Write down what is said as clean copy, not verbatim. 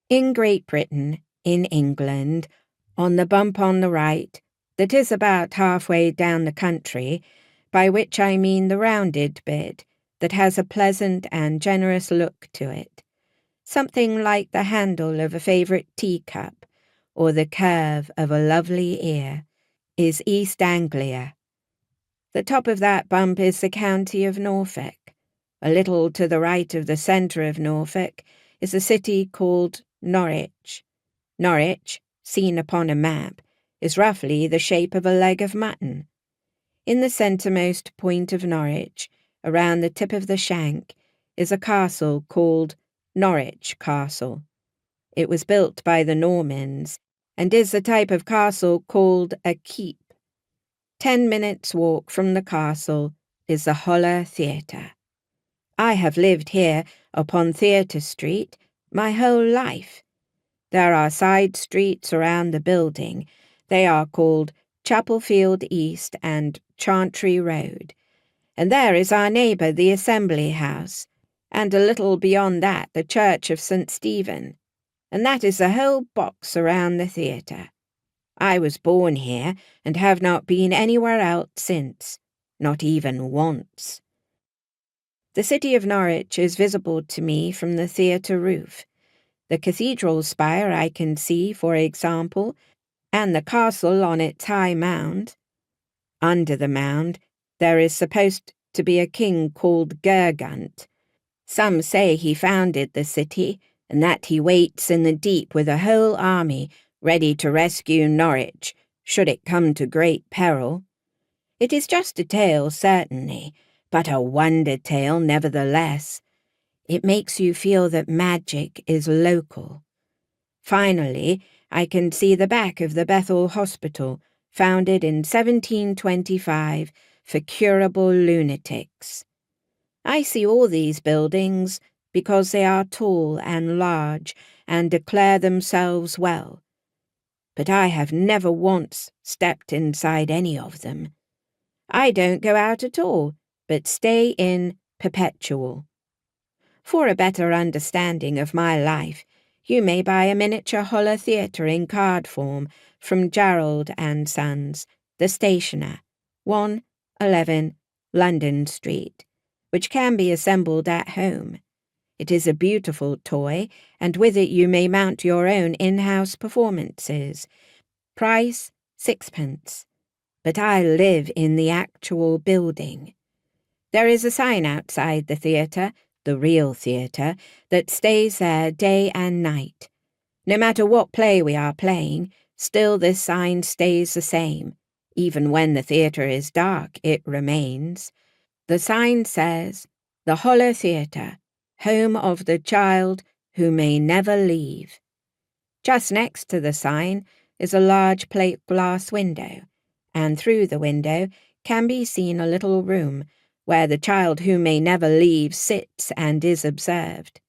In Great Britain, in England, on the bump on the right, that is about halfway down the country, by which I mean the rounded bit that has a pleasant and generous look to it, something like the handle of a favourite teacup or the curve of a lovely ear, is East Anglia. The top of that bump is the county of Norfolk. A little to the right of the centre of Norfolk is a city called Norwich. Norwich, seen upon a map, is roughly the shape of a leg of mutton. In the centremost point of Norwich, around the tip of the shank, is a castle called Norwich Castle. It was built by the Normans, and is the type of castle called a keep. 10 minutes' walk from the castle is the Holler Theatre. I have lived here upon Theatre Street my whole life. There are side streets around the building. They are called Chapelfield East and Chantry Road. And there is our neighbour, the Assembly House, and a little beyond that the Church of St. Stephen. And that is the whole box around the theatre. I was born here and have not been anywhere else since, not even once. The city of Norwich is visible to me from the theatre roof. The cathedral spire I can see, for example, and the castle on its high mound. Under the mound there is supposed to be a king called Gurgunt. Some say he founded the city, and that he waits in the deep with a whole army ready to rescue Norwich, should it come to great peril. It is just a tale, certainly, but a wonder tale nevertheless. It makes you feel that magic is local. Finally, I can see the back of the Bethel Hospital, founded in 1725 for curable lunatics. I see all these buildings because they are tall and large and declare themselves well. But I have never once stepped inside any of them. I don't go out at all, but stay in perpetual. For a better understanding of my life, you may buy a miniature Holler Theatre in card form from Gerald and Sons, the stationer, 111 London Street, which can be assembled at home. It is a beautiful toy, and with it you may mount your own in-house performances. Price, 6d. But I live in the actual building. There is a sign outside the theatre, the real theatre, that stays there day and night. No matter what play we are playing, still this sign stays the same. Even when the theatre is dark, it remains. The sign says, "The Holler Theatre, home of the child who may never leave." Just next to the sign is a large plate glass window, and through the window can be seen a little room where the child who may never leave sits and is observed.